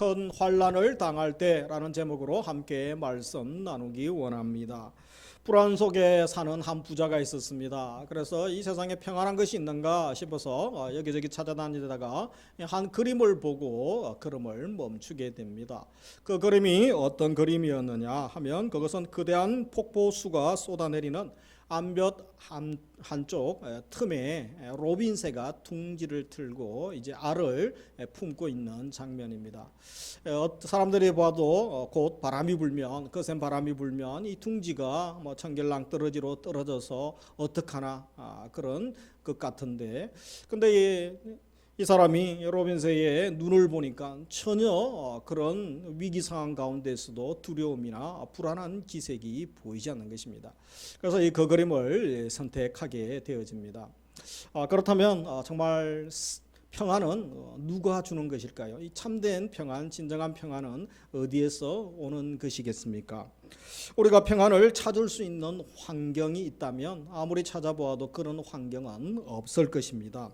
큰 환난을 당할 때라는 제목으로 함께 말씀 나누기 원합니다. 불안 속에 사는 한 부자가 있었습니다. 그래서 이 세상에 평안한 것이 있는가 싶어서 여기저기 찾아다니다가 한 그림을 보고 걸음을 멈추게 됩니다. 그 그림이 어떤 그림이었느냐 하면 그것은 거대한 폭포수가 쏟아내리는 암벽 한쪽 틈에 로빈새가 둥지를 틀고 이제 알을 품고 있는 장면입니다. 사람들이 봐도 곧 바람이 불면 거센 바람이 불면 이 둥지가 뭐 천결랑 떨어지로 떨어져서 어떡하나 그런 것 같은데, 근데 이 사람이 로빈새의 눈을 보니까 전혀 그런 위기 상황 가운데서도 두려움이나 불안한 기색이 보이지 않는 것입니다. 그래서 이 그 그림을 선택하게 되어집니다. 그렇다면 정말 평안은 누가 주는 것일까요? 이 참된 평안, 진정한 평안은 어디에서 오는 것이겠습니까? 우리가 평안을 찾을 수 있는 환경이 있다면 아무리 찾아보아도 그런 환경은 없을 것입니다.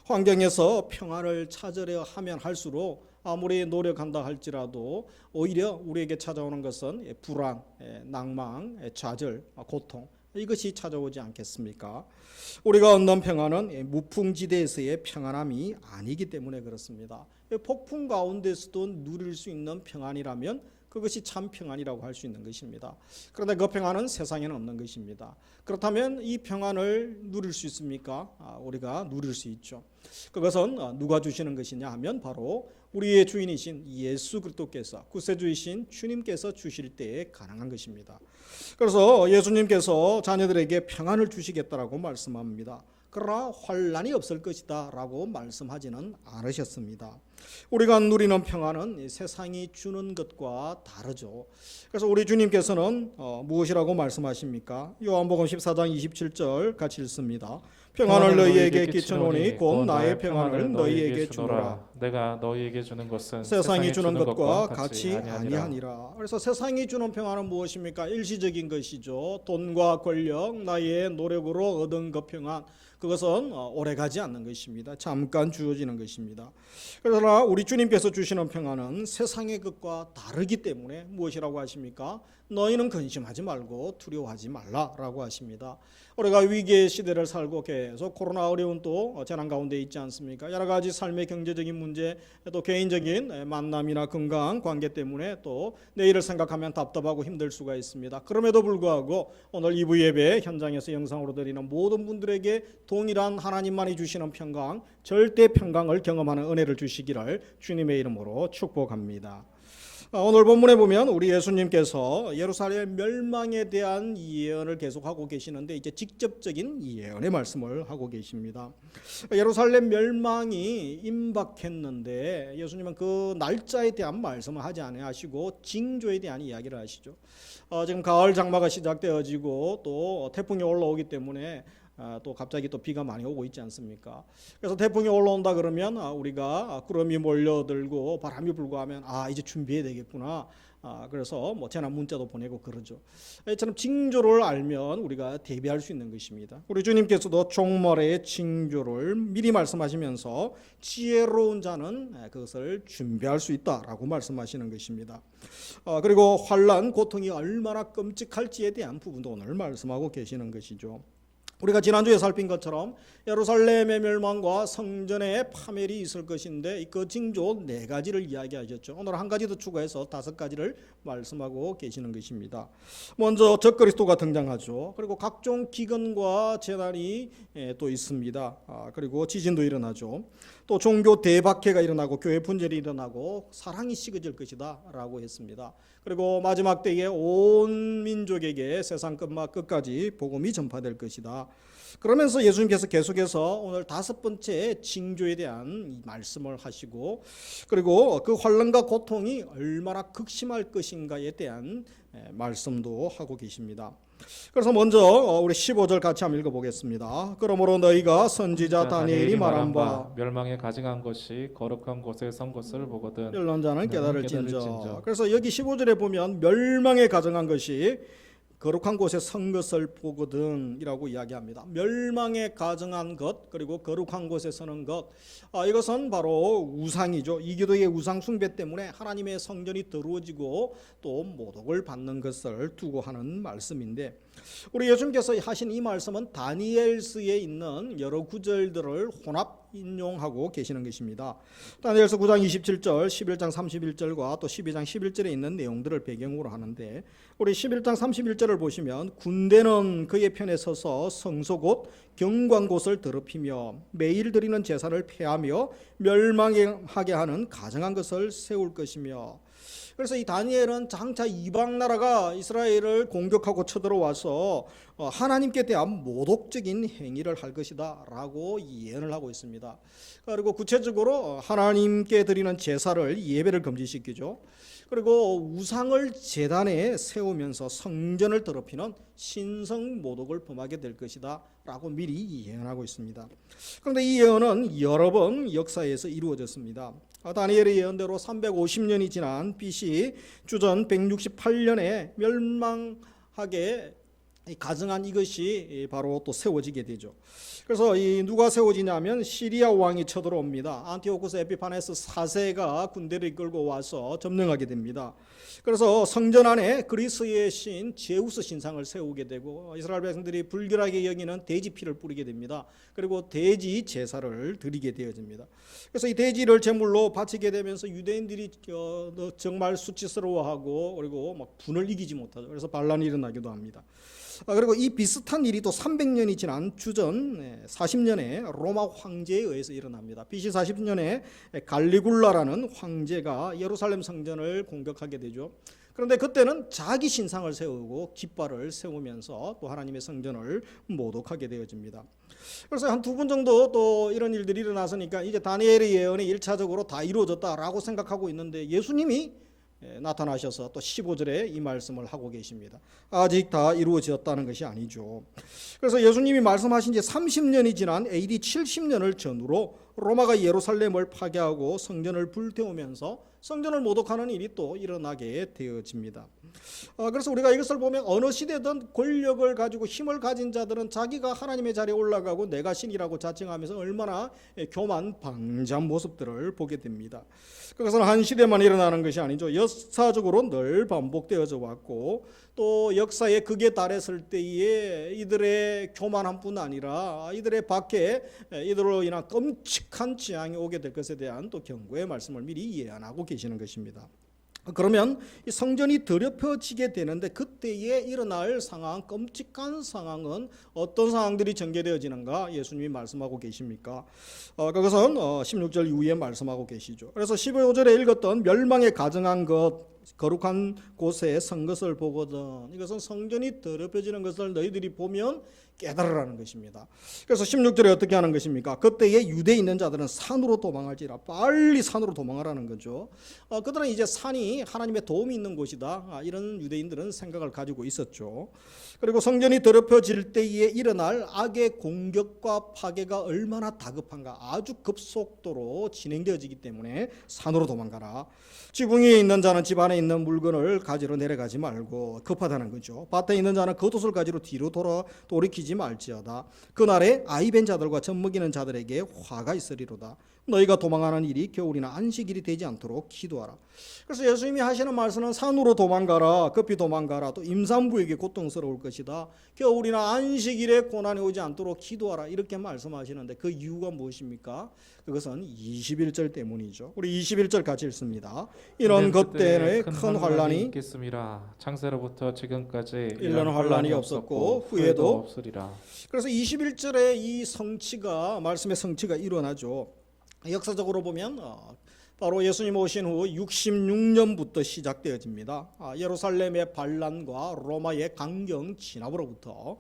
환경에서 평안을 찾으려 하면 할수록 아무리 노력한다 할지라도 오히려 우리에게 찾아오는 것은 불안, 낭망, 좌절, 고통, 이것이 찾아오지 않겠습니까? 우리가 얻는 평안은 무풍지대에서의 평안함이 아니기 때문에 그렇습니다. 폭풍 가운데서도 누릴 수 있는 평안이라면 그것이 참 평안이라고 할 수 있는 것입니다. 그런데 그 평안은 세상에는 없는 것입니다. 그렇다면 이 평안을 누릴 수 있습니까? 우리가 누릴 수 있죠. 그것은 누가 주시는 것이냐 하면 바로 우리의 주인이신 예수 그리스도께서, 구세주이신 주님께서 주실 때에 가능한 것입니다. 그래서 예수님께서 자녀들에게 평안을 주시겠다라고 말씀합니다. 그러나 환난이 없을 것이다 라고 말씀하지는 않으셨습니다. 우리가 누리는 평안은 세상이 주는 것과 다르죠. 그래서 우리 주님께서는 무엇이라고 말씀하십니까? 요한복음 14장 27절 같이 읽습니다. 평안을 너희에게 끼쳐노니 곧 나의 평안을 너희에게 주노라. 내가 너희에게 주는 것은 세상이 주는 것과 같이 아니하니라. 그래서 세상이 주는 평안은 무엇입니까? 일시적인 것이죠. 돈과 권력, 나의 노력으로 얻은 그 평안, 그것은 오래가지 않는 것입니다. 잠깐 주어지는 것입니다. 그러나 우리 주님께서 주시는 평안은 세상의 것과 다르기 때문에 무엇이라고 하십니까? 너희는 근심하지 말고 두려워하지 말라라고 하십니다. 우리가 위기의 시대를 살고 계속 코로나 어려운 또 재난 가운데 있지 않습니까? 여러 가지 삶의 경제적인 문제, 또 개인적인 만남이나 건강 관계 때문에 또 내일을 생각하면 답답하고 힘들 수가 있습니다. 그럼에도 불구하고 오늘 2부 예배 현장에서 영상으로 드리는 모든 분들에게 동일한 하나님만이 주시는 평강, 절대 평강을 경험하는 은혜를 주시기를 주님의 이름으로 축복합니다. 오늘 본문에 보면 우리 예수님께서 예루살렘 멸망에 대한 예언을 계속하고 계시는데 이제 직접적인 예언의 말씀을 하고 계십니다. 예루살렘 멸망이 임박했는데 예수님은 그 날짜에 대한 말씀을 하지 않으시고 징조에 대한 이야기를 하시죠. 지금 가을 장마가 시작되어지고 또 태풍이 올라오기 때문에 또 갑자기 또 비가 많이 오고 있지 않습니까? 그래서 태풍이 올라온다 그러면 우리가 구름이 몰려들고 바람이 불고 하면 이제 준비해야 되겠구나. 그래서 뭐 재난 문자도 보내고 그러죠. 이처럼 징조를 알면 우리가 대비할 수 있는 것입니다. 우리 주님께서도 종말의 징조를 미리 말씀하시면서 지혜로운 자는 그것을 준비할 수 있다라고 말씀하시는 것입니다. 그리고 환난, 고통이 얼마나 끔찍할지에 대한 부분도 오늘 말씀하고 계시는 것이죠. 우리가 지난주에 살핀 것처럼 예루살렘의 멸망과 성전의 파멸이 있을 것인데 그 징조 4가지를 이야기하셨죠. 오늘 한 가지 더 추가해서 5가지를 말씀하고 계시는 것입니다. 먼저 적그리스도가 등장하죠. 그리고 각종 기근과 재난이 또 있습니다. 그리고 지진도 일어나죠. 또 종교 대박해가 일어나고 교회 분열이 일어나고 사랑이 식어질 것이다 라고 했습니다. 그리고 마지막 때에 온 민족에게 세상 끝까지 복음이 전파될 것이다. 그러면서 예수님께서 계속해서 오늘 5번째 징조에 대한 말씀을 하시고, 그리고 그 환난과 고통이 얼마나 극심할 것인가에 대한 말씀도 하고 계십니다. 그래서 먼저 우리 15절 같이 한번 읽어보겠습니다. 그러므로 너희가 선지자 다니엘이 말한 바 멸망에 가증한 것이 거룩한 곳에 선 것을 보거든 율론자는 깨달을진저. 그래서 여기 15절에 보면 멸망에 가증한 것이 거룩한 곳에 선 것을 보거든이라고 이야기합니다. 멸망에 가증한 것 그리고 거룩한 곳에 서는 것, 이것은 바로 우상이죠. 이교도의 우상 숭배 때문에 하나님의 성전이 더러워지고 또 모독을 받는 것을 두고 하는 말씀인데, 우리 예수님께서 하신 이 말씀은 다니엘서에 있는 여러 구절들을 혼합 인용하고 계시는 것입니다. 다니엘서 9장 27절, 11장 31절과 또 12장 11절에 있는 내용들을 배경으로 하는데, 우리 11장 31절을 보시면 군대는 그의 편에 서서 성소 곧 경관 곳을 더럽히며 매일 드리는 제사를 폐하며 멸망하게 하는 가증한 것을 세울 것이며, 그래서 이 다니엘은 장차 이방 나라가 이스라엘을 공격하고 쳐들어와서 하나님께 대한 모독적인 행위를 할 것이다 라고 예언을 하고 있습니다. 그리고 구체적으로 하나님께 드리는 제사를, 예배를 금지시키죠. 그리고 우상을 제단에 세우면서 성전을 더럽히는 신성 모독을 범하게 될 것이다 라고 미리 예언하고 있습니다. 그런데 이 예언은 여러 번 역사에서 이루어졌습니다. 다니엘의 예언대로 350년이 지난 BC 주전 168년에 멸망하게 가증한 이것이 바로 또 세워지게 되죠. 그래서 이 누가 세워지냐면 시리아 왕이 쳐들어옵니다. 안티오쿠스 에피파네스 4세가 군대를 이끌고 와서 점령하게 됩니다. 그래서 성전 안에 그리스의 신 제우스 신상을 세우게 되고, 이스라엘 백성들이 불결하게 여기는 돼지 피를 뿌리게 됩니다. 그리고 돼지 제사를 드리게 되어집니다. 그래서 이 돼지를 제물로 바치게 되면서 유대인들이 정말 수치스러워하고 그리고 막 분을 이기지 못하죠. 그래서 반란이 일어나기도 합니다. 그리고 이 비슷한 일이 또 300년이 지난 주전 40년에 로마 황제에 의해서 일어납니다. BC 40년에 갈리굴라라는 황제가 예루살렘 성전을 공격하게 되죠. 그런데 그때는 자기 신상을 세우고 깃발을 세우면서 또 하나님의 성전을 모독하게 되어집니다. 그래서 한 두 번 정도 또 이런 일들이 일어났으니까 이제 다니엘의 예언이 1차적으로 다 이루어졌다라고 생각하고 있는데, 예수님이 나타나셔서 또 15절에 이 말씀을 하고 계십니다. 아직 다 이루어졌다는 것이 아니죠. 그래서 예수님이 말씀하신 지 30년이 지난 AD 70년을 전후로 로마가 예루살렘을 파괴하고 성전을 불태우면서 성전을 모독하는 일이 또 일어나게 되어집니다. 그래서 우리가 이것을 보면 어느 시대든 권력을 가지고 힘을 가진 자들은 자기가 하나님의 자리에 올라가고 내가 신이라고 자칭하면서 얼마나 교만 방자한 모습들을 보게 됩니다. 그것은 한 시대만 일어나는 것이 아니죠. 역사적으로 늘 반복되어져 왔고, 또 역사의 극에 달했을 때에 이들의 교만함뿐 아니라 이들의 밖에 이들로 인한 끔찍한 재앙이 오게 될 것에 대한 또 경고의 말씀을 미리 예언하고 계시는 것입니다. 그러면 이 성전이 더럽혀지게 되는데 그때에 일어날 상황, 끔찍한 상황은 어떤 상황들이 전개되어지는가 예수님이 말씀하고 계십니까? 그것은 16절 이후에 말씀하고 계시죠. 그래서 15절에 읽었던 멸망에 가증한 것, 거룩한 곳에 선 것을 보거든. 이것은 성전이 더럽혀지는 것을 너희들이 보면 깨달으라는 것입니다. 그래서 16절에 어떻게 하는 것입니까? 그때에 유대에 있는 자들은 산으로 도망할지라, 빨리 산으로 도망하라는 거죠. 그들은 이제 산이 하나님의 도움이 있는 곳이다, 이런 유대인들은 생각을 가지고 있었죠. 그리고 성전이 더럽혀질 때에 일어날 악의 공격과 파괴가 얼마나 다급한가, 아주 급속도로 진행되어지기 때문에 산으로 도망가라. 지붕 위에 있는 자는 집 안에 있는 물건을 가지러 내려가지 말고, 급하다는 거죠. 밭에 있는 자는 겉옷을 가지러 뒤로 돌이키지 말지어다. 그날에 아이벤 자들과 젖먹이는 자들에게 화가 있으리로다. 너희가 도망하는 일이 겨울이나 안식일이 되지 않도록 기도하라. 그래서 예수님이 하시는 말씀은 산으로 도망가라, 급히 도망가라, 또 임산부에게 고통스러울 것이다, 겨울이나 안식일에 고난이 오지 않도록 기도하라, 이렇게 말씀하시는데 그 이유가 무엇입니까? 그것은 21절 때문이죠. 우리 21절 같이 읽습니다. 이런 것 때문에 큰 환란이 있겠음이라. 창세로부터 지금까지 이런 환란이 없었고 후에도 없으리라. 그래서 21절에 이 성취가, 말씀의 성취가 일어나죠. 역사적으로 보면 바로 예수님 오신 후 66년부터 시작되어집니다. 예루살렘의 반란과 로마의 강경 진압으로부터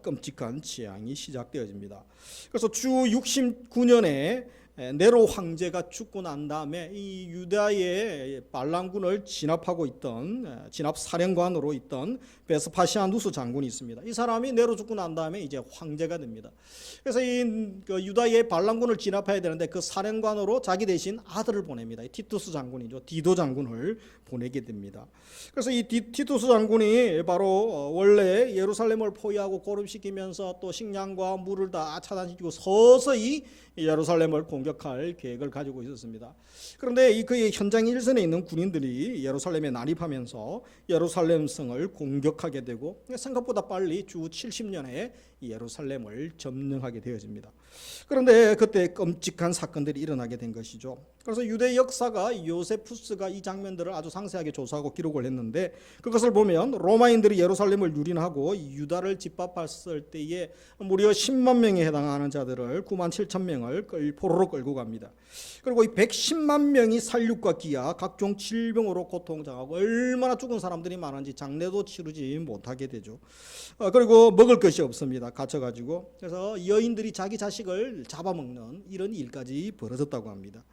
끔찍한 재앙이 시작되어집니다. 그래서 주 69년에 네로 황제가 죽고 난 다음에 이 유다의 반란군을 진압하고 있던 진압 사령관으로 있던 베스파시아누스 장군이 있습니다. 이 사람이 네로 죽고 난 다음에 이제 황제가 됩니다. 그래서 그 유다의 반란군을 진압해야 되는데 그 사령관으로 자기 대신 아들을 보냅니다. 티투스 장군이죠. 디도 장군을 보내게 됩니다. 그래서 이 티투스 장군이 바로 원래 예루살렘을 포위하고 고립시키면서 또 식량과 물을 다 차단시키고 서서히 예루살렘을 공격할 계획을 가지고 있었습니다. 그런데 그의 현장 일선에 있는 군인들이 예루살렘에 난입하면서 예루살렘 성을 공격하게 되고 생각보다 빨리 주 70년에 예루살렘을 점령하게 되어집니다. 그런데 그때 끔찍한 사건들이 일어나게 된 것이죠. 그래서 유대 역사가 요세푸스가 이 장면들을 아주 상세하게 조사하고 기록을 했는데 그것을 보면 로마인들이 예루살렘을 유린하고 유다를 짓밟았을 때에 무려 10만 명에 해당하는 자들을 9만 7천 명을 포로로 끌고 갑니다. 그리고 이 110만 명이 살육과 기아 각종 질병으로 고통당하고 얼마나 죽은 사람들이 많은지 장례도 치르지 못하게 되죠. 그리고 먹을 것이 없습니다. 갇혀가지고. 그래서 여인들이 자기 자식을 잡아먹는 이런 일까지 벌어졌다고 합니다.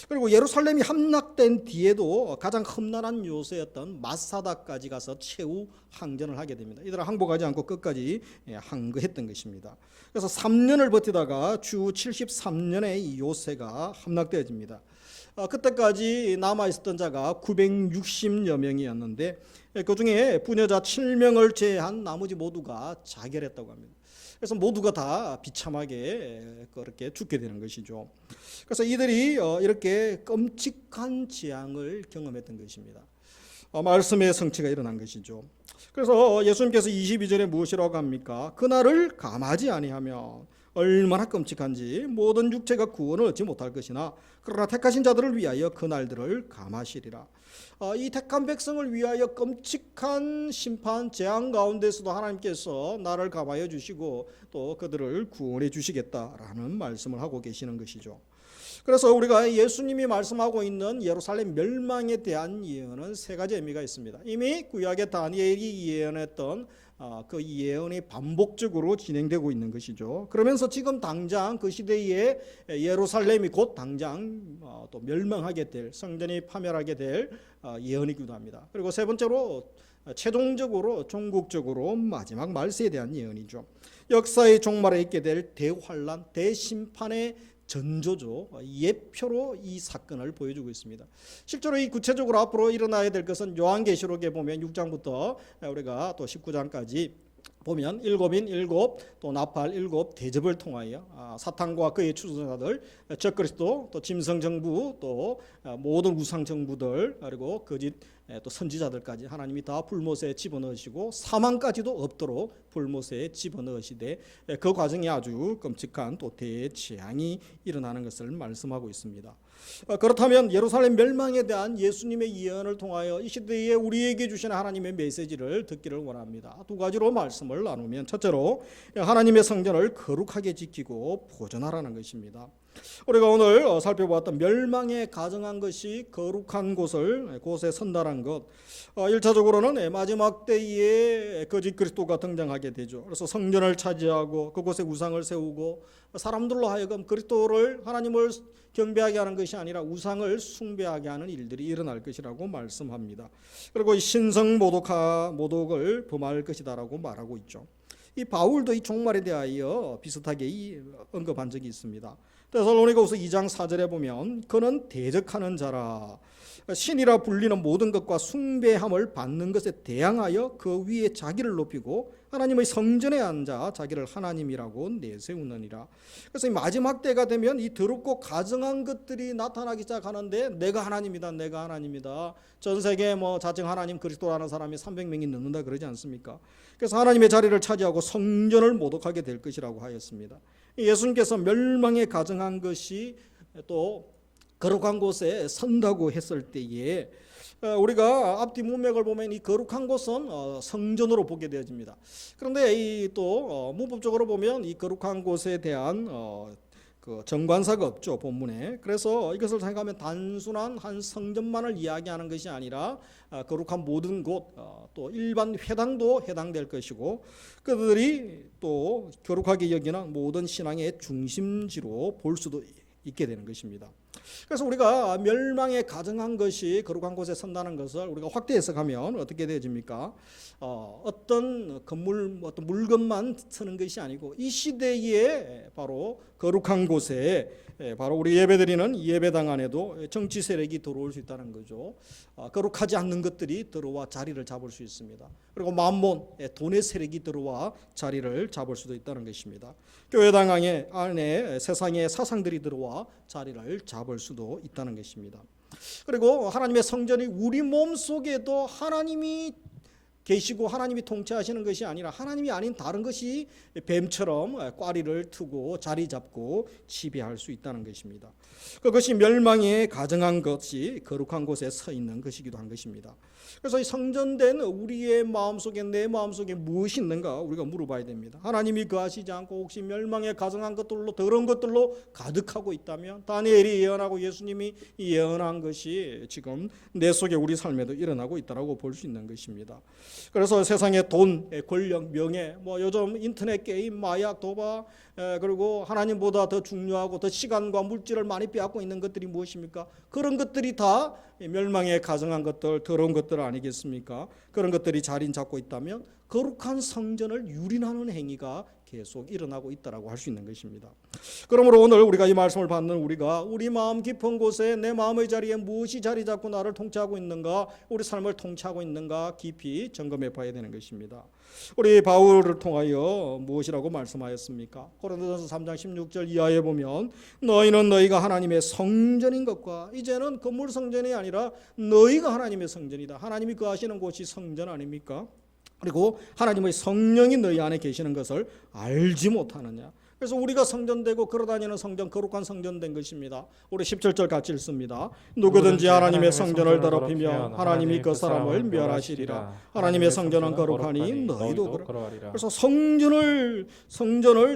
그리고 예루살렘이 함락된 뒤에도 가장 험난한 요새였던 마사다까지 가서 최후 항전을 하게 됩니다. 이들은 항복하지 않고 끝까지 항거했던 것입니다. 그래서 3년을 버티다가 주 73년에 이 요새가 함락되어집니다. 그때까지 남아있었던 자가 960여 명이었는데 그중에 부녀자 7명을 제외한 나머지 모두가 자결했다고 합니다. 그래서 모두가 다 비참하게 그렇게 죽게 되는 것이죠. 그래서 이들이 이렇게 끔찍한 재앙을 경험했던 것입니다. 말씀의 성취가 일어난 것이죠. 그래서 예수님께서 22절에 무엇이라고 합니까? 그날을 감하지 아니하면 얼마나 끔찍한지 모든 육체가 구원을 얻지 못할 것이나 그러나 택하신 자들을 위하여 그날들을 감하시리라. 이 택한 백성을 위하여 끔찍한 심판 재앙 가운데서도 하나님께서 나를 감하여 주시고 또 그들을 구원해 주시겠다라는 말씀을 하고 계시는 것이죠. 그래서 우리가 예수님이 말씀하고 있는 예루살렘 멸망에 대한 예언은 세 가지 의미가 있습니다. 이미 구약의 다니엘이 예언했던 그 예언이 반복적으로 진행되고 있는 것이죠. 그러면서 지금 당장 그 시대에 예루살렘이 곧 당장 또 멸망하게 될, 성전이 파멸하게 될 예언이기도 합니다. 그리고 세 번째로 최종적으로 종국적으로 마지막 말세에 대한 예언이죠. 역사의 종말에 있게 될 대환란, 대심판의 전조죠. 예표로 이 사건을 보여주고 있습니다. 실제로 이 구체적으로 앞으로 일어나야 될 것은 요한계시록에 보면 6장부터 우리가 또 19장까지 보면 일곱인 일곱 또 나팔 일곱 대접을 통하여 사탄과 그의 추종자들 적그리스도 또 짐승정부 또 모든 우상정부들 그리고 거짓 또 선지자들까지 하나님이 다 불못에 집어넣으시고 사망까지도 없도록 불못에 집어넣으시되 그 과정에 아주 끔찍한 또 대재앙이 일어나는 것을 말씀하고 있습니다. 그렇다면 예루살렘 멸망에 대한 예수님의 예언을 통하여 이 시대에 우리에게 주신 하나님의 메시지를 듣기를 원합니다. 두 가지로 말씀을 나누면 첫째로 하나님의 성전을 거룩하게 지키고 보존하라는 것입니다. 우리가 오늘 살펴보았던 멸망에 가정한 것이 거룩한 곳에 선다란 것. 1차적으로는 마지막 때에 거짓 그리스도가 등장하게 되죠. 그래서 성전을 차지하고 그곳에 우상을 세우고 사람들로 하여금 그리스도를 하나님을 경배하게 하는 것이 아니라 우상을 숭배하게 하는 일들이 일어날 것이라고 말씀합니다. 그리고 신성 모독을 범할 것이다라고 말하고 있죠. 이 바울도 이 종말에 대하여 비슷하게 언급한 적이 있습니다. 데살로니가후서 2장 4절에 보면 그는 대적하는 자라 신이라 불리는 모든 것과 숭배함을 받는 것에 대항하여 그 위에 자기를 높이고 하나님의 성전에 앉아 자기를 하나님이라고 내세우느니라. 그래서 이 마지막 때가 되면 이 더럽고 가증한 것들이 나타나기 시작하는데 내가 하나님이다, 내가 하나님이다. 전 세계에 자칭 하나님 그리스도라는 사람이 300명이 넘는다 그러지 않습니까? 그래서 하나님의 자리를 차지하고 성전을 모독하게 될 것이라고 하였습니다. 예수님께서 멸망에 가증한 것이 또 거룩한 곳에 선다고 했을 때에 우리가 앞뒤 문맥을 보면 이 거룩한 곳은 성전으로 보게 되어집니다. 그런데 또 문법적으로 보면 이 거룩한 곳에 대한 그 정관사가 없죠, 본문에. 그래서 이것을 생각하면 단순한 한 성전만을 이야기하는 것이 아니라 거룩한 모든 곳, 또 일반 회당도 해당될 것이고 그들이 또 거룩하게 여기는 모든 신앙의 중심지로 볼 수도 있게 되는 것입니다. 그래서 우리가 멸망에 가증한 것이 거룩한 곳에 선다는 것을 우리가 확대 해석하면 어떻게 되어집니까? 어떤 건물, 어떤 물건만 서는 것이 아니고 이 시대에 바로 거룩한 곳에 바로 우리 예배드리는 예배당 안에도 정치 세력이 들어올 수 있다는 거죠. 거룩하지 않는 것들이 들어와 자리를 잡을 수 있습니다. 그리고 만몬, 돈의 세력이 들어와 자리를 잡을 수도 있다는 것입니다. 교회당 안에 세상의 사상들이 들어와 자리를 잡을 수도 있다는 것입니다. 그리고 하나님의 성전이 우리 몸 속에도 하나님이 계시고 하나님이 통치하시는 것이 아니라 하나님이 아닌 다른 것이 뱀처럼 꽈리를 트고 자리 잡고 지배할 수 있다는 것입니다. 그것이 멸망에 가증한 것이 거룩한 곳에 서 있는 것이기도 한 것입니다. 그래서 이 성전된 우리의 마음속에 내 마음속에 무엇이 있는가 우리가 물어봐야 됩니다. 하나님이 거하시지 않고 혹시 멸망에 가증한 것들로 더러운 것들로 가득하고 있다면 다니엘이 예언하고 예수님이 예언한 것이 지금 내 속에 우리 삶에도 일어나고 있다고 볼 수 있는 것입니다. 그래서 세상의 돈, 권력, 명예, 요즘 인터넷 게임, 마약, 도박, 그리고 하나님보다 더 중요하고 더 시간과 물질을 많이 빼앗고 있는 것들이 무엇입니까? 그런 것들이 다 멸망에 가증한 것들, 더러운 것들 아니겠습니까? 그런 것들이 자리 잡고 있다면 거룩한 성전을 유린하는 행위가 계속 일어나고 있다라고 할 수 있는 것입니다. 그러므로 오늘 우리가 이 말씀을 받는 우리가 우리 마음 깊은 곳에 내 마음의 자리에 무엇이 자리 잡고 나를 통치하고 있는가, 우리 삶을 통치하고 있는가 깊이 점검해 봐야 되는 것입니다. 우리 바울을 통하여 무엇이라고 말씀하였습니까? 고린도전서 3장 16절 이하에 보면 너희는 너희가 하나님의 성전인 것과 이제는 건물 성전이 아니라 너희가 하나님의 성전이다. 하나님이 거하시는 곳이 성전 아닙니까? 그리고 하나님의 성령이 너희 안에 계시는 것을 알지 못하느냐. 그래서 우리가 성전되고 걸어다니는 성전, 거룩한 성전된 것입니다. 우리 17절 같이 읽습니다. 누구든지 하나님의 성전을 더럽히면 하나님이 그 사람을 멸하시리라. 하나님의 성전은 거룩하니 너희도 그러하리라. 그래서 성전을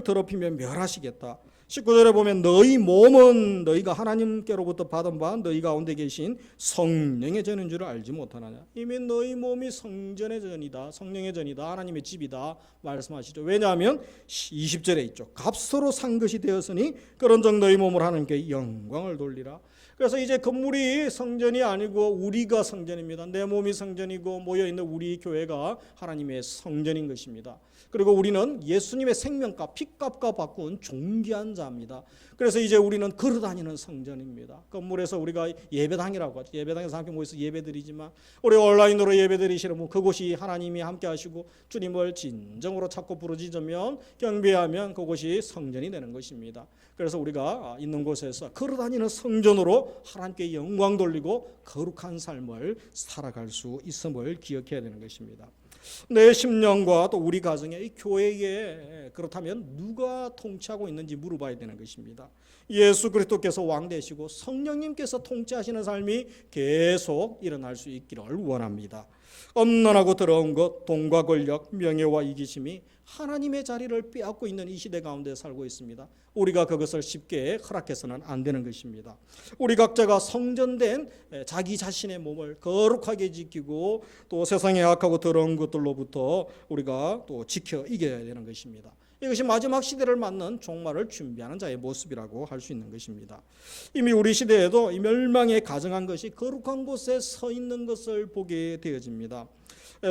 더럽히면 멸하시겠다. 19절에 보면 너희 몸은 너희가 하나님께로부터 받은 바 너희 가운데 계신 성령의 전인 줄 알지 못하느냐. 이미 너희 몸이 성전의 전이다, 성령의 전이다, 하나님의 집이다 말씀하시죠. 왜냐하면 20절에 있죠. 값으로 산 것이 되었으니 그런즉 너희 몸을 하나님께 영광을 돌리라. 그래서 이제 건물이 성전이 아니고 우리가 성전입니다. 내 몸이 성전이고 모여있는 우리 교회가 하나님의 성전인 것입니다. 그리고 우리는 예수님의 생명값, 피값과 바꾼 존귀한 자입니다. 그래서 이제 우리는 걸어다니는 성전입니다. 건물에서 우리가 예배당이라고 하죠. 예배당에서 함께 모여서 예배드리지만 우리 온라인으로 예배드리시는 분, 그곳이 하나님이 함께 하시고 주님을 진정으로 찾고 부르짖으면 경배하면 그곳이 성전이 되는 것입니다. 그래서 우리가 있는 곳에서 걸어다니는 성전으로 하나님께 영광 돌리고 거룩한 삶을 살아갈 수 있음을 기억해야 되는 것입니다. 내 심령과 또 우리 가정에 이 교회에 그렇다면 누가 통치하고 있는지 물어봐야 되는 것입니다. 예수 그리스도께서 왕 되시고 성령님께서 통치하시는 삶이 계속 일어날 수 있기를 원합니다. 엄난하고 더러운 것, 돈과 권력, 명예와 이기심이 하나님의 자리를 빼앗고 있는 이 시대 가운데 살고 있습니다. 우리가 그것을 쉽게 허락해서는 안 되는 것입니다. 우리 각자가 성전된 자기 자신의 몸을 거룩하게 지키고 또 세상의 악하고 더러운 것들로부터 우리가 또 지켜 이겨야 되는 것입니다. 이것이 마지막 시대를 맞는 종말을 준비하는 자의 모습이라고 할 수 있는 것입니다. 이미 우리 시대에도 이 멸망에 가증한 것이 거룩한 곳에 서 있는 것을 보게 되어집니다.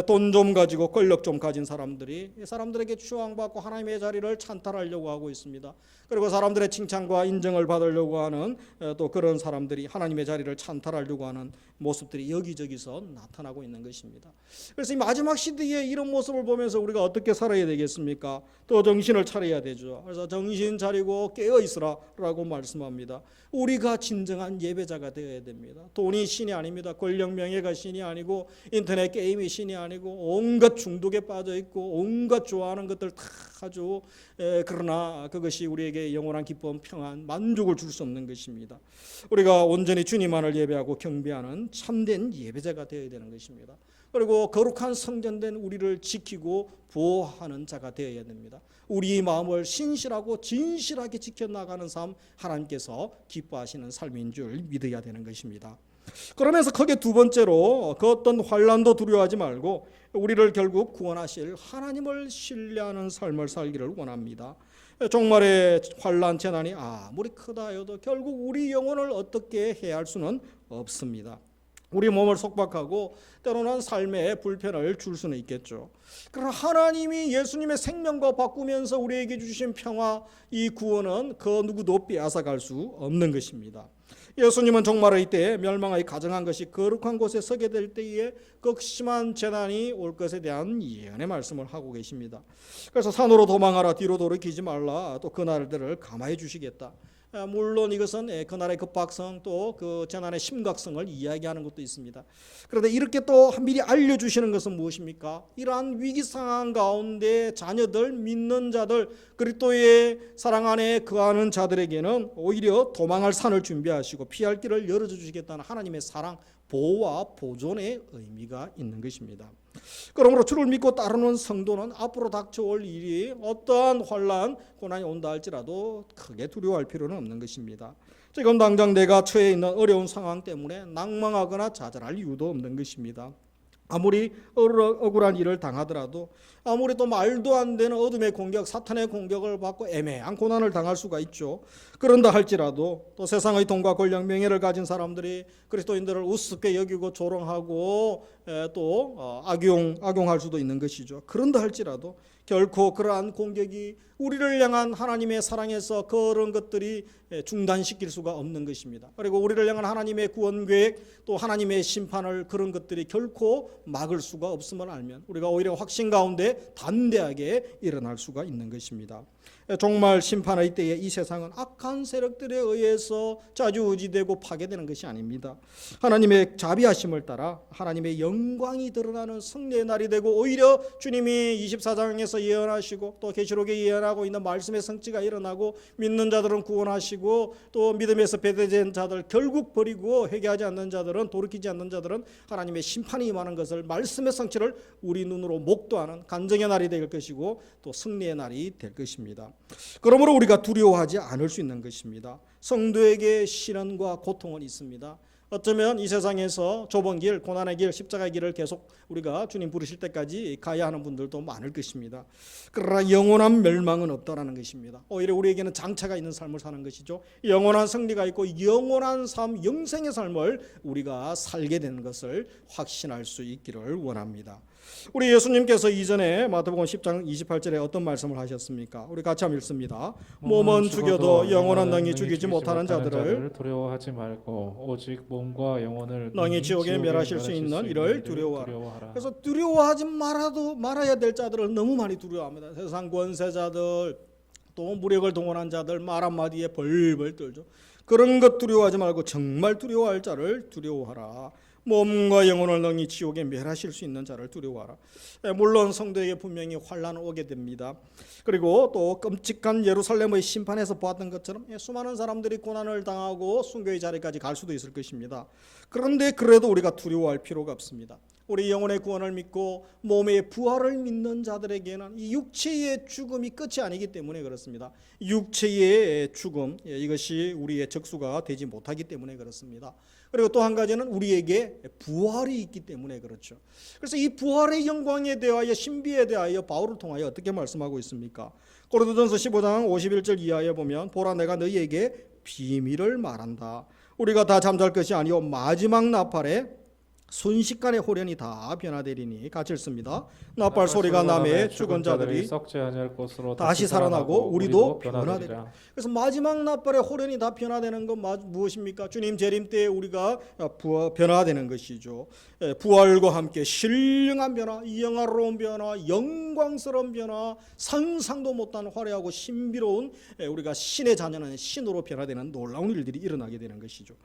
돈 좀 가지고 권력 좀 가진 사람들에게 추앙받고 하나님의 자리를 찬탈하려고 하고 있습니다. 그리고 사람들의 칭찬과 인정을 받으려고 하는 또 그런 사람들이 하나님의 자리를 찬탈하려고 하는 모습들이 여기저기서 나타나고 있는 것입니다. 그래서 이 마지막 시대에 이런 모습을 보면서 우리가 어떻게 살아야 되겠습니까? 또 정신을 차려야 되죠. 그래서 정신 차리고 깨어 있으라 라고 말씀합니다. 우리가 진정한 예배자가 되어야 됩니다. 돈이 신이 아닙니다. 권력 명예가 신이 아니고 인터넷 게임이 신이 아니고 온갖 중독에 빠져 있고 온갖 좋아하는 것들 다 하죠. 그러나 그것이 우리에게 영원한 기쁨, 평안, 만족을 줄 수 없는 것입니다. 우리가 온전히 주님만을 예배하고 경배하는 참된 예배자가 되어야 되는 것입니다. 그리고 거룩한 성전된 우리를 지키고 보호하는 자가 되어야 됩니다. 우리의 마음을 신실하고 진실하게 지켜나가는 삶, 하나님께서 기뻐하시는 삶인 줄 믿어야 되는 것입니다. 그러면서 크게 두 번째로 그 어떤 환난도 두려워하지 말고 우리를 결국 구원하실 하나님을 신뢰하는 삶을 살기를 원합니다. 종말의 환난 재난이 아무리 크다 해도 결국 우리 영혼을 어떻게 해야 할 수는 없습니다. 우리 몸을 속박하고 때로는 삶에 불편을 줄 수는 있겠죠. 그러나 하나님이 예수님의 생명과 바꾸면서 우리에게 주신 평화, 이 구원은 그 누구도 빼앗아갈 수 없는 것입니다. 예수님은 종말의 때에 멸망의 가정한 것이 거룩한 곳에 서게 될 때에 극심한 재난이 올 것에 대한 예언의 말씀을 하고 계십니다. 그래서 산으로 도망하라, 뒤로 돌이키지 말라, 또 그날들을 감화해 주시겠다. 물론 이것은 그날의 급박성 또 그 재난의 심각성을 이야기하는 것도 있습니다. 그런데 이렇게 또 미리 알려주시는 것은 무엇입니까? 이러한 위기 상황 가운데 자녀들, 믿는 자들, 그리스도의 사랑 안에 거하는 자들에게는 오히려 도망할 산을 준비하시고 피할 길을 열어주시겠다는 하나님의 사랑, 보호와 보존의 의미가 있는 것입니다. 그러므로 주를 믿고 따르는 성도는 앞으로 닥쳐올 일이 어떠한 환난, 고난이 온다 할지라도 크게 두려워할 필요는 없는 것입니다. 지금 당장 내가 처해 있는 어려운 상황 때문에 낭망하거나 좌절할 이유도 없는 것입니다. 아무리 억울한 일을 당하더라도, 아무리 또 말도 안 되는 어둠의 공격, 사탄의 공격을 받고 애매한 고난을 당할 수가 있죠. 그런다 할지라도 또 세상의 돈과 권력, 명예를 가진 사람들이 그리스도인들을 우습게 여기고 조롱하고 또 악용할 수도 있는 것이죠. 그런다 할지라도 결코 그러한 공격이 우리를 향한 하나님의 사랑에서 그런 것들이 중단시킬 수가 없는 것입니다. 그리고 우리를 향한 하나님의 구원 계획, 또 하나님의 심판을 그런 것들이 결코 막을 수가 없음을 알면 우리가 오히려 확신 가운데 담대하게 일어날 수가 있는 것입니다. 정말 심판의 때에 이 세상은 악한 세력들에 의해서 좌지우지되고 파괴되는 것이 아닙니다. 하나님의 자비하심을 따라 하나님의 영광이 드러나는 승리의 날이 되고, 오히려 주님이 24장에서 예언하시고 또 계시록에 예언하고 있는 말씀의 성취가 일어나고, 믿는 자들은 구원하시고 또 믿음에서 배대된 자들, 결국 버리고 회개하지 않는 자들은, 돌이키지 않는 자들은 하나님의 심판이 임하는 것을, 말씀의 성취를 우리 눈으로 목도하는 간증의 날이 될 것이고 또 승리의 날이 될 것입니다. 그러므로 우리가 두려워하지 않을 수 있는 것입니다. 성도에게 시련과 고통은 있습니다. 어쩌면 이 세상에서 좁은 길, 고난의 길, 십자가의 길을 계속 우리가 주님 부르실 때까지 가야 하는 분들도 많을 것입니다. 그러나 영원한 멸망은 없다라는 것입니다. 오히려 우리에게는 장차가 있는 삶을 사는 것이죠. 영원한 승리가 있고 영원한 삶, 영생의 삶을 우리가 살게 되는 것을 확신할 수 있기를 원합니다. 우리 예수님께서 이전에 마태복음 10장 28절에 어떤 말씀을 하셨습니까? 우리 같이 한번 읽습니다. 몸은 죽여도 영원한 능히 죽이지 못하는 자들을 두려워하지 말고 오직 몸과 영혼을 능히 지옥에 멸하실 수 있는 이를 두려워하라. 그래서 두려워하지 말아야 될 자들을 너무 많이 두려워합니다. 세상 권세자들, 또 무력을 동원한 자들, 말 한마디에 벌벌 떨죠. 그런 것 두려워하지 말고 정말 두려워할 자를 두려워하라. 몸과 영혼을 능히 지옥에 멸하실 수 있는 자를 두려워하라. 물론 성도에게 분명히 환난은 오게 됩니다. 그리고 또 끔찍한 예루살렘의 심판에서 보았던 것처럼 수많은 사람들이 고난을 당하고 순교의 자리까지 갈 수도 있을 것입니다. 그런데 그래도 우리가 두려워할 필요가 없습니다. 우리 영혼의 구원을 믿고 몸의 부활을 믿는 자들에게는 이 육체의 죽음이 끝이 아니기 때문에 그렇습니다. 육체의 죽음, 이것이 우리의 적수가 되지 못하기 때문에 그렇습니다. 그리고 또 한 가지는 우리에게 부활이 있기 때문에 그렇죠. 그래서 이 부활의 영광에 대하여, 신비에 대하여 바울을 통하여 어떻게 말씀하고 있습니까? 고린도전서 15장 51절 이하에 보면, 보라 내가 너희에게 비밀을 말한다. 우리가 다 잠잘 것이 아니요 마지막 나팔에 순식간에 호련이 다 변화되리니. 같이 읽습니다. 나팔 소리가 나매 죽은 자들이 썩지 아니할 것으로 다시 살아나고 우리도 변화되리라. 그래서 마지막 나팔에 호련이 다 변화되는 건 무엇입니까? 주님 재림 때에 우리가 변화되는 것이죠. 부활과 함께 신령한 변화, 영화로운 변화, 영광스러운 변화, 상상도 못한 화려하고 신비로운, 우리가 신의 자녀는 신으로 변화되는 놀라운 일들이 일어나게 되는 것이죠.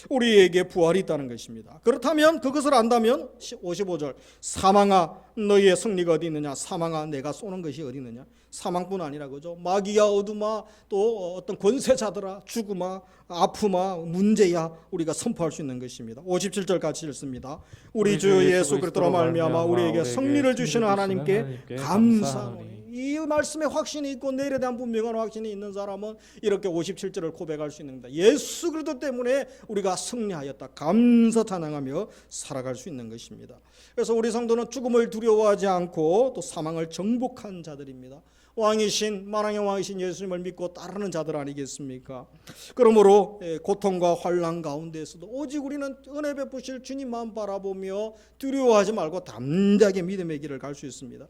우리에게 부활이 있다는 것입니다. 그렇다면 그것을 안다면 55절, 사망아 너희의 승리가 어디 있느냐? 사망아 내가 쏘는 것이 어디 있느냐? 사망뿐 아니라 그죠? 마귀야, 어둠아, 또 어떤 권세자들아, 죽음아, 아픔아, 문제야, 우리가 선포할 수 있는 것입니다. 57절 같이 읽습니다. 우리 주 예수 그리스도로 말미암아 우리에게 승리를 주시는 하나님께 감사하노니. 이 말씀에 확신이 있고 내일에 대한 분명한 확신이 있는 사람은 이렇게 57절을 고백할 수 있는 겁니다. 예수 그리스도 때문에 우리가 승리하였다, 감사 찬양하며 살아갈 수 있는 것입니다. 그래서 우리 성도는 죽음을 두려워하지 않고 또 사망을 정복한 자들입니다. 왕이신 만왕의 왕이신 예수님을 믿고 따르는 자들 아니겠습니까? 그러므로 고통과 환난 가운데서도 오직 우리는 은혜 베푸실 주님만 바라보며 두려워하지 말고 담대하게 믿음의 길을 갈 수 있습니다.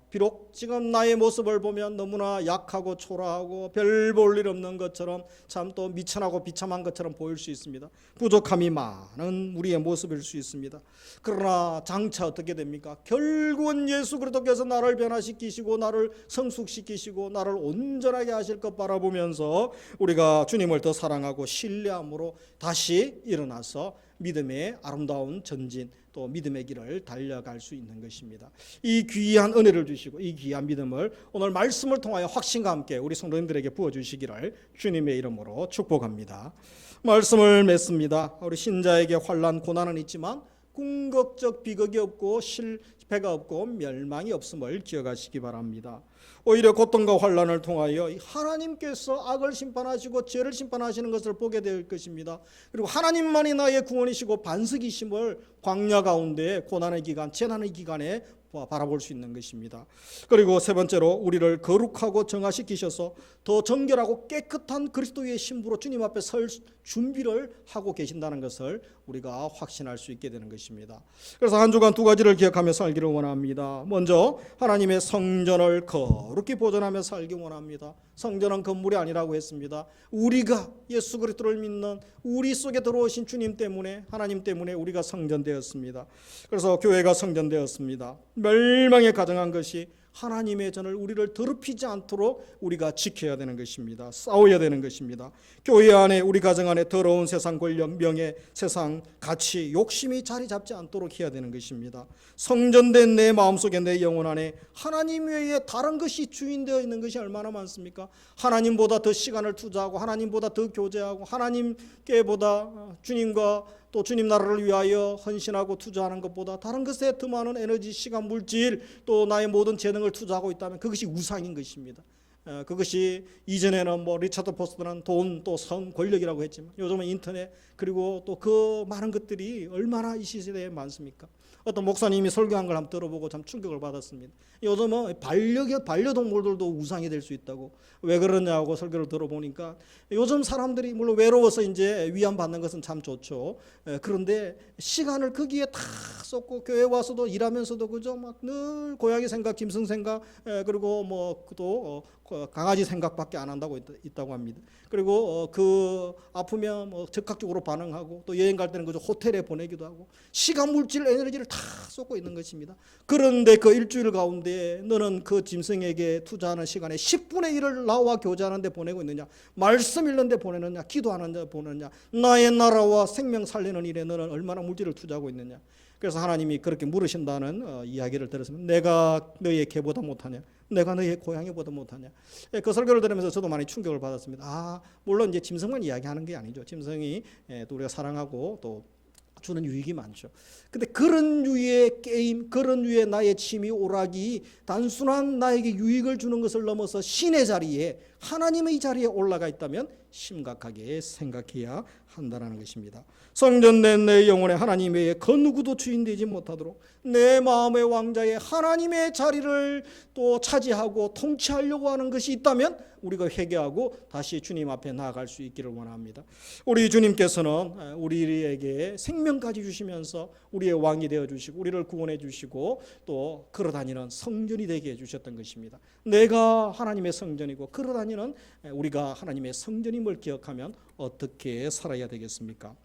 비록 지금 나의 모습을 보면 너무나 약하고 초라하고 별 볼 일 없는 것처럼 참 또 미천하고 비참한 것처럼 보일 수 있습니다. 부족함이 많은 우리의 모습일 수 있습니다. 그러나 장차 어떻게 됩니까? 결국은 예수 그리스도께서 나를 변화시키시고 나를 성숙시키시고 나를 온전하게 하실 것 바라보면서 우리가 주님을 더 사랑하고 신뢰함으로 다시 일어나서 믿음의 아름다운 전진 또 믿음의 길을 달려갈 수 있는 것입니다. 이 귀한 은혜를 주시고 이 귀한 믿음을 오늘 말씀을 통하여 확신과 함께 우리 성도님들에게 부어주시기를 주님의 이름으로 축복합니다. 말씀을 맺습니다. 우리 신자에게 환난 고난은 있지만 궁극적 비극이 없고 실패가 없고 멸망이 없음을 기억하시기 바랍니다. 오히려 고통과 환난을 통하여 하나님께서 악을 심판하시고 죄를 심판하시는 것을 보게 될 것입니다. 그리고 하나님만이 나의 구원이시고 반석이심을 광야 가운데 고난의 기간, 재난의 기간에 바라볼 수 있는 것입니다. 그리고 세 번째로 우리를 거룩하고 정화시키셔서 더 정결하고 깨끗한 그리스도의 신부로 주님 앞에 설 준비를 하고 계신다는 것을 우리가 확신할 수 있게 되는 것입니다. 그래서 한 주간 두 가지를 기억하며 살기를 원합니다. 먼저 하나님의 성전을 거룩히 보존하며 살기 원합니다. 성전은 건물이 아니라고 했습니다. 우리가 예수 그리스도를 믿는 우리 속에 들어오신 주님 때문에 하나님 때문에 우리가 성전되었습니다. 그래서 교회가 성전되었습니다. 멸망에 가정한 것이 하나님의 전을 우리를 더럽히지 않도록 우리가 지켜야 되는 것입니다. 싸워야 되는 것입니다. 교회 안에 우리 가정 안에 더러운 세상 권력, 명예, 세상 가치, 욕심이 자리 잡지 않도록 해야 되는 것입니다. 성전된 내 마음속에 내 영혼 안에 하나님 외에 다른 것이 주인되어 있는 것이 얼마나 많습니까? 하나님보다 더 시간을 투자하고 하나님보다 더 교제하고 하나님께보다 주님과 또 주님 나라를 위하여 헌신하고 투자하는 것보다 다른 것에 더 많은 에너지, 시간, 물질 또 나의 모든 재능을 투자하고 있다면 그것이 우상인 것입니다. 그것이 이전에는 리차드 포스트는 돈 또 성 권력이라고 했지만 요즘은 인터넷 그리고 또 그 많은 것들이 얼마나 이 시대에 많습니까? 어떤 목사님이 설교한 걸 한번 들어보고 참 충격을 받았습니다. 요즘은 반려동물들도 우상이 될 수 있다고. 왜 그러냐고 설교를 들어보니까 요즘 사람들이 물론 외로워서 이제 위안받는 것은 참 좋죠. 그런데 시간을 거기에 다 쏟고 교회 와서도 일하면서도 그죠? 막 늘 고양이 생각, 짐승 생각, 그리고 또 강아지 생각밖에 안 한다고 있다고 합니다. 그리고 그 아프면 적극적으로 반응하고 또 여행 갈 때는 그저 호텔에 보내기도 하고 시간, 물질, 에너지를 다 쏟고 있는 것입니다. 그런데 그 일주일 가운데 너는 그 짐승에게 투자하는 시간에 10분의 1을 나와 교제하는 데 보내고 있느냐, 말씀 읽는 데 보내느냐, 기도하는 데 보내느냐, 나의 나라와 생명 살리는 일에 너는 얼마나 물질을 투자하고 있느냐. 그래서 하나님이 그렇게 물으신다는 이야기를 들었으면 내가 너의 개보다 못하냐, 내가 너의 고양이보다 못하냐. 그 설교를 들으면서 저도 많이 충격을 받았습니다. 물론 이제 짐승만 이야기하는 게 아니죠. 짐승이 또 우리가 사랑하고 또 주는 유익이 많죠. 근데 그런 유의 게임, 그런 유의 나의 취미, 오락이 단순한 나에게 유익을 주는 것을 넘어서 신의 자리에, 하나님의 자리에 올라가 있다면 심각하게 생각해야 한다는 것입니다. 성전된 내 영혼에 하나님 외에 그 누구도 주인되지 못하도록 내 마음의 왕자에 하나님의 자리를 또 차지하고 통치하려고 하는 것이 있다면 우리가 회개하고 다시 주님 앞에 나아갈 수 있기를 원합니다. 우리 주님께서는 우리에게 생명까지 주시면서 우리의 왕이 되어주시고 우리를 구원해 주시고 또 걸어다니는 성전이 되게 해주셨던 것입니다. 내가 하나님의 성전이고 걸어다니는 우리가 하나님의 성전임을 기억하면 어떻게 살아야 되겠습니까?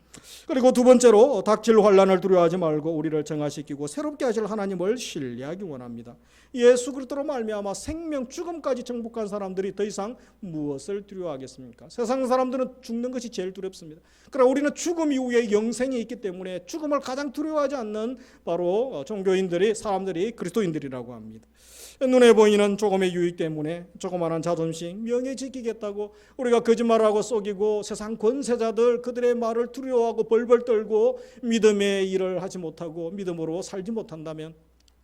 그리고 두 번째로 닥칠 환난을 두려워하지 말고 우리를 정화시키고 새롭게 하실 하나님을 신뢰하기 원합니다. 예수 그리스도로 말미암아 생명 죽음까지 정복한 사람들이 더 이상 무엇을 두려워하겠습니까? 세상 사람들은 죽는 것이 제일 두렵습니다. 그러나 우리는 죽음 이후에 영생이 있기 때문에 죽음을 가장 두려워하지 않는 바로 종교인들이 사람들이 그리스도인들이라고 합니다. 눈에 보이는 조금의 유익 때문에 조그마한 자존심, 명예 지키겠다고 우리가 거짓말하고 속이고 세상 권세자들 그들의 말을 두려워하고 벌벌 떨고 믿음의 일을 하지 못하고 믿음으로 살지 못한다면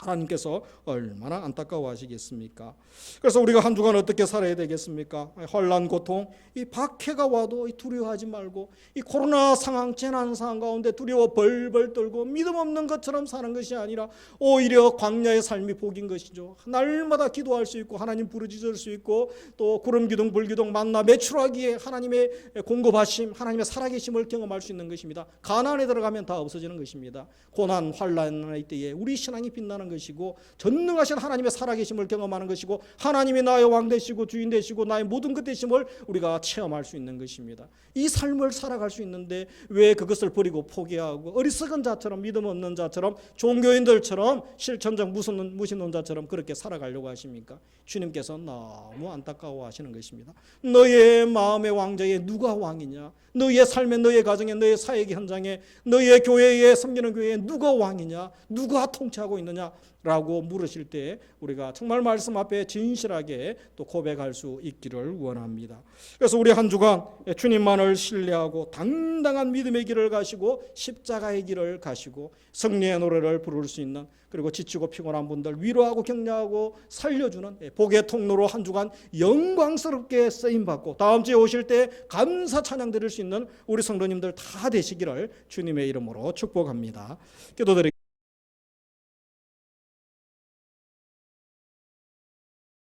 하나님께서 얼마나 안타까워하시겠습니까? 그래서 우리가 한 주간 어떻게 살아야 되겠습니까? 환난, 고통, 이 박해가 와도 두려워하지 말고 이 코로나 상황, 재난 상황 가운데 두려워 벌벌 떨고 믿음 없는 것처럼 사는 것이 아니라 오히려 광야의 삶이 복인 것이죠. 날마다 기도할 수 있고 하나님 부르짖을 수 있고 또 구름 기둥, 불 기둥, 만나 매출하기에 하나님의 공급하심, 하나님의 살아계심을 경험할 수 있는 것입니다. 가나안에 들어가면 다 없어지는 것입니다. 고난, 환난의 때에 우리 신앙이 빛나는 것이고 전능하신 하나님의 살아계심을 경험하는 것이고 하나님이 나의 왕 되시고 주인 되시고 나의 모든 것 되심을 우리가 체험할 수 있는 것입니다. 이 삶을 살아갈 수 있는데 왜 그것을 버리고 포기하고 어리석은 자처럼 믿음 없는 자처럼 종교인들처럼 실천적 무신론자처럼 그렇게 살아가려고 하십니까? 주님께서 너무 안타까워하시는 것입니다. 너의 마음의 왕좌에 누가 왕이냐? 너의 삶에, 너의 가정에, 너의 사역 현장에, 너의 교회에, 섬기는 교회에 누가 왕이냐? 누가 통치하고 있느냐? 라고 물으실 때 우리가 정말 말씀 앞에 진실하게 또 고백할 수 있기를 원합니다. 그래서 우리 한 주간 주님만을 신뢰하고 당당한 믿음의 길을 가시고 십자가의 길을 가시고 승리의 노래를 부를 수 있는, 그리고 지치고 피곤한 분들 위로하고 격려하고 살려주는 복의 통로로 한 주간 영광스럽게 쓰임받고 다음 주에 오실 때 감사 찬양 드릴 수 있는 우리 성도님들 다 되시기를 주님의 이름으로 축복합니다. 기도드리겠습니다.